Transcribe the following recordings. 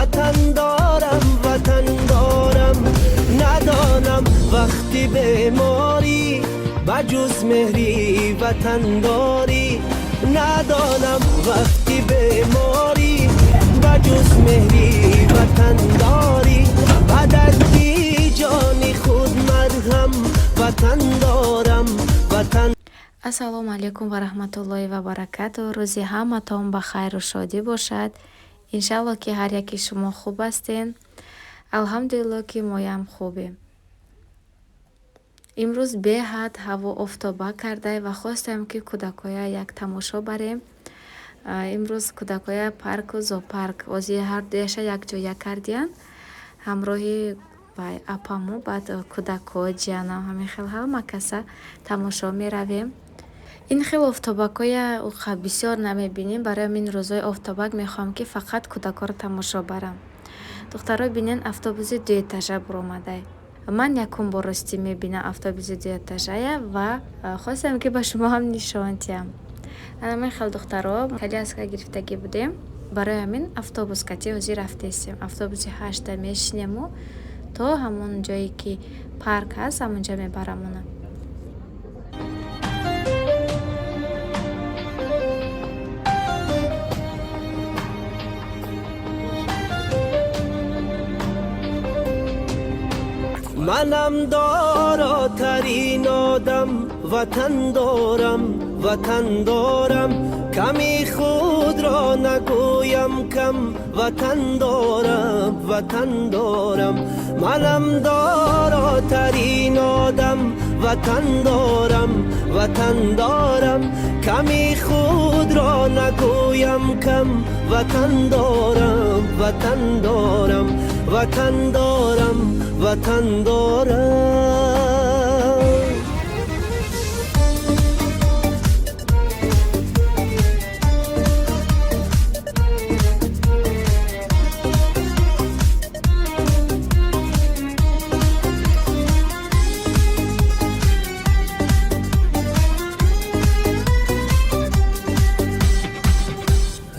وطن دارم وطن دارم ندانم وقتی بیماری بجز مهری وطن داری ندانم وقتی بیماری بجز مهری وطن داری و دردی جانی خود مرهم وطن دارم وطن. ассалому алейкум ва рахматуллоҳи ва баракату. рӯзи ҳаматон ба хайру шодӣ бошад. иншалло ки ҳар яки шумо хуб ҳастен. алҳамдулилло ки моям хубем. имрӯз беҳад ҳаво офтоба карда ва хостем ки кӯдакоя як тамошо барем. имрӯз кӯдакоя парку зоопарк ози ҳардуяша якҷоя кардиян ҳамроҳи вай апаму баъд кӯдако ҷиянам ҳамин хел хамакаса тамошо меравем. ин хел офтобакоя бисёр намебинем. барои мин рӯзои офтобак мехоҳам ки фақат кӯдакоро тамошо барам. духтаро бинен автобуси дуэтажа буромадай. ман якум бор ростӣ мебинам автобуси дуэтажая ва хостам ки ба шумо ҳам нишон диҳам. ҳамин хел духтаро коляска гирифтагӣ будем. барои ҳамин автобус кати ҳозир рафтесем. автобуси 8 мешинему то ҳамон ҷое ки парк ҳаст ҳамонҷа мебарамона. منم داراترین آدم وطن دارم وطن دارم کمی خود را نگویم کم وطن دارم وطن دارم منم داراترین آدم وطن دارم وطن دارم کمی خود را نگویم کم وطن دارم وطن دارم وطن دارم وطن دارم.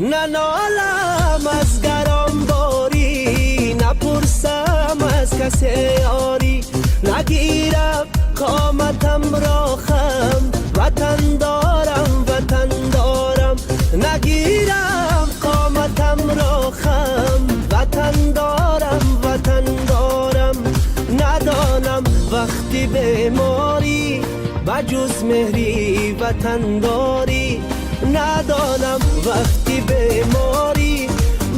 ننالم از گران باری نپرسم از کسی یاری نگیرم قامتم را خم وطن دارم وطن دارم نگیرم قامتم را خم وطن دارم وطن دارم ندانم وقتی بیماری بجز مهری وطن داری ندانم وقتی بیماری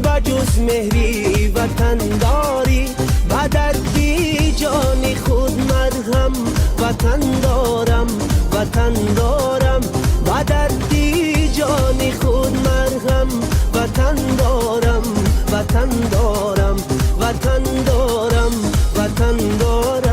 بجز مهری وطن داری و دردی جانی خود مرهم وطن دارم وطن دارم و دردی جانی خود مرهم وطن دارم وطن دارم وطن دارم وطن دارم.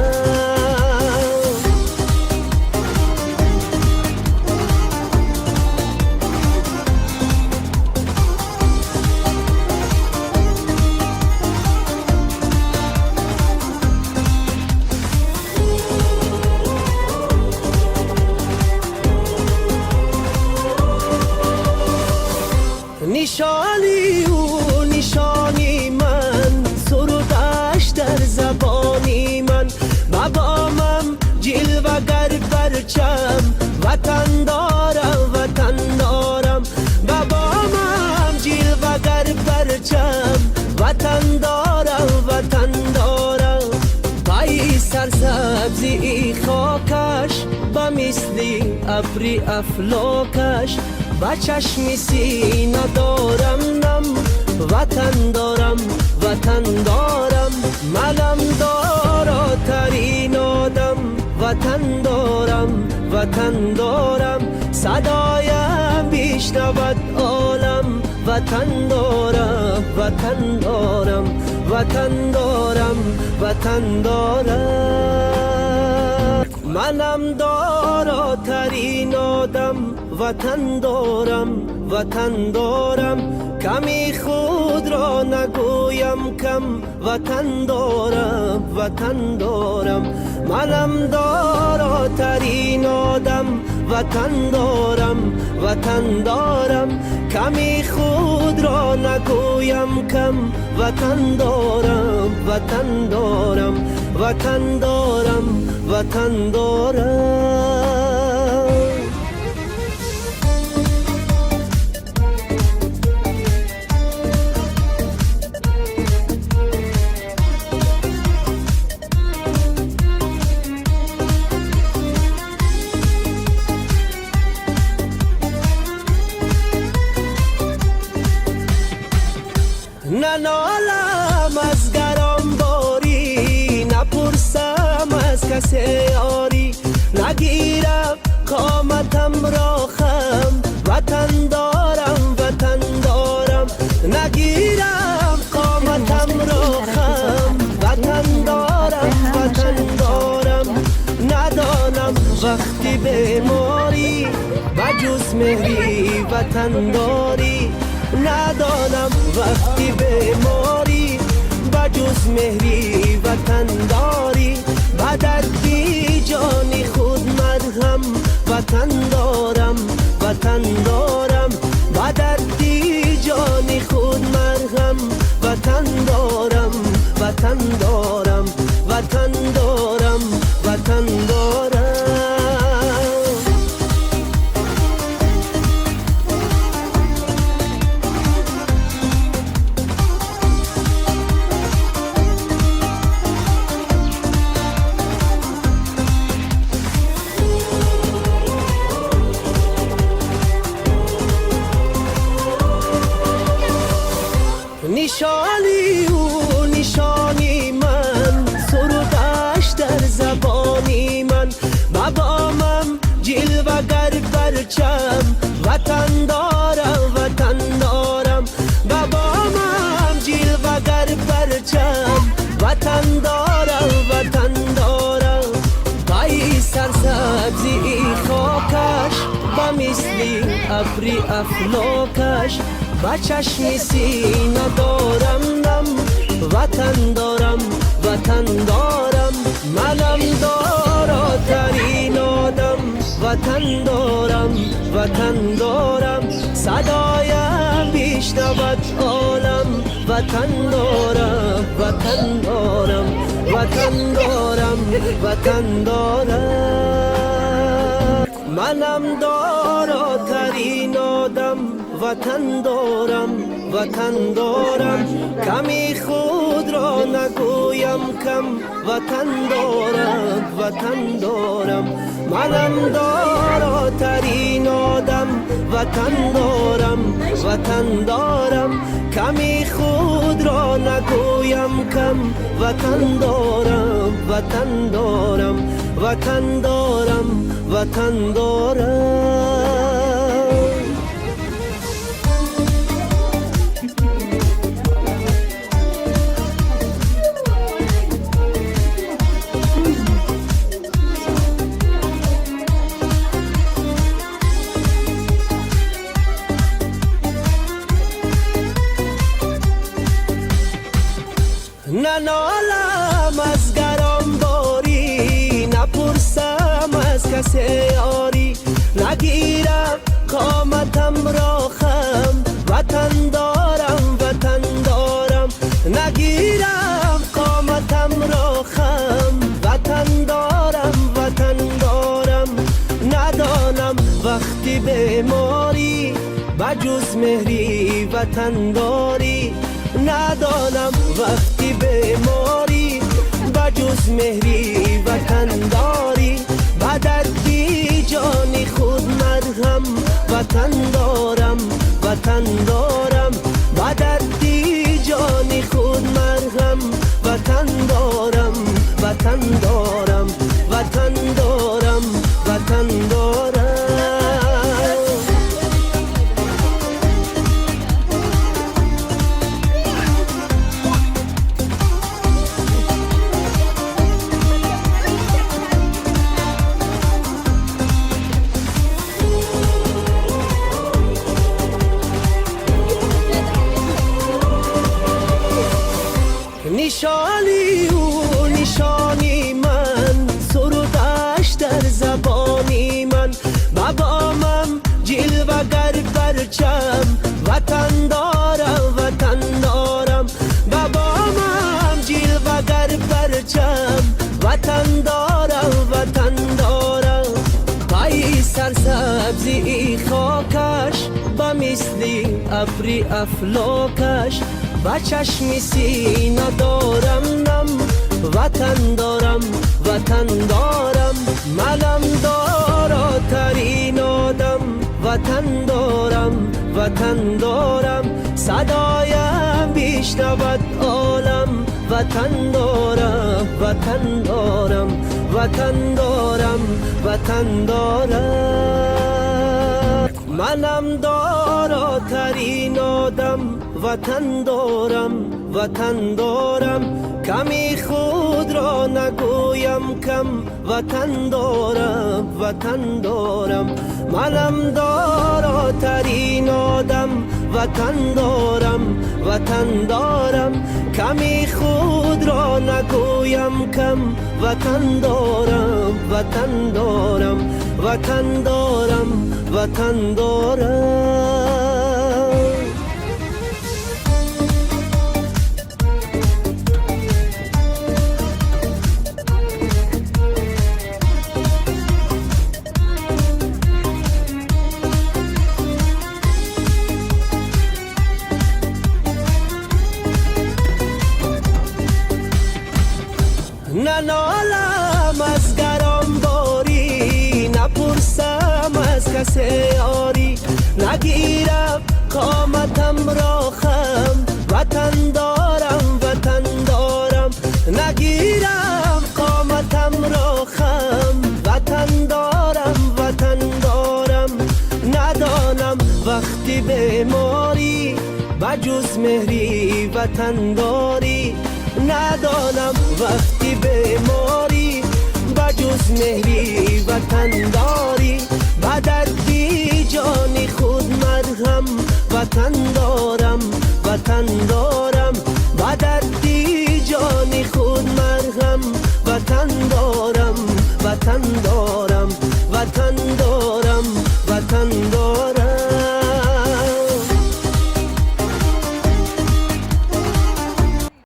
نشانی او نشانی من سرودش در زبانی من بابامم جلوگر پرچم وطن دارم وطن دارم بابامم جلوگر پرچم وطن دارم وطن دارم پای سرسبزی خاکش با مثلی ابری افلاکش با چشم سینه دارم نم وطن دارم وطن دارم منم داراترین آدم وطن دارم وطن دارم صدایم بیشنود عالم وطن دارم وطن دارم وطن دارم وطن دارم منم داراترین آدم وطن دارم وطن دارم کمی خود را نگویم کم وطن دارم وطن دارم منم داراترین آدم وطن دارم وطن دارم کمی خود را نگویم کم وطن دارم وطن دارم وطن دارم وطن دارم ننالم از گرم باری نپرسم از کسی یاری نگیرم قامتم را خم وطن دارم وطن دارم نگیرم قامتم را خم وطن دارم وطن دارم ندانم وقتی بیماری بجز مهری وطن داری ندانم وقتی بیماری بجز مهری وطن داری بدردی جانی خود مرهم وطن دارم وطن دارم بدردی جانی خود مرهم وطن دارم وطن دارم وطن دارم وطن دارم نشانی او نشانی من سرودش در زبانی من بابامم جلوگر پرچم وطن دارم وطن دارم بابامم جلوگر پرچم وطن دارم وطن دارم پای سرسبزی خاکش با مثلی ابری افلاکش با چشم سینه دارم نم وطن دارم وطن دارم منم داراترین آدم وطن دارم وطن دارم صدایم بیشنود عالم وطن دارم وطن دارم وطن دارم وطن دارم منم داراترین آدم وطن دارم وطن دارم کمی خود را نگویم کم وطن دارم وطن دارم منم داراترین آدم وطن دارم وطن دارم کمی خود را نگویم کم وطن دارم وطن دارم وطن دارم وطن دارم ننالم از گرم باری نپرسم از کسی یاری نگیرم قامتم را خم وطن دارم وطن دارم نگیرم قامتم را خم وطن دارم وطن دارم ندانم وقتی بیماری بجز مهری وطن داری ندانم وقتی بیماری بجز مهری وطن داری بدردی جانی خود مرهم وطن دارم وطن دارم بدردی جانی خود مرهم وطن دارم وطن دارم وطن دارم وطن دارم نشانی او نشانی من سرودش در زبانی من جلوگر پرچم وطن دارم وطن دارم بابامم جلوگر پرچم وطن دارم وطن دارم پای سرسبزی خاکش با مثلی ابری افلاکش با چشم سینه دارم نم وطن دارم وطن دارم ملم دارا ترین آدم وطن دارم وطن دارم صدایم بیشنود عالم وطن دارم وطن دارم وطن دارم وطن دارم منم دارا ترین آدم وطن دارم وطن دارم کمی خود را نگویم کم وطن دارم وطن دارم منم دارا ترین آدم وطن دارم وطن دارم کمی خود را نگویم کم وطن دارم وطن دارم وطن دارم وطن دارم ننالم از گرم باری نپرسم از کسی یاری نگیرم قامتم را خم وطن دارم وطن دارم نگیرم قامتم را خم وطن دارم وطن دارم ندانم وقتی بیماری بجز مهری وطن داری ندانم وقتی بیماری بجز مهری وطن داری با دردی جان خود مرهم وطن دارم وطن دارم با دردی جان خود مرهم وطن دارم وطن دارم وطن دارم وطن دارم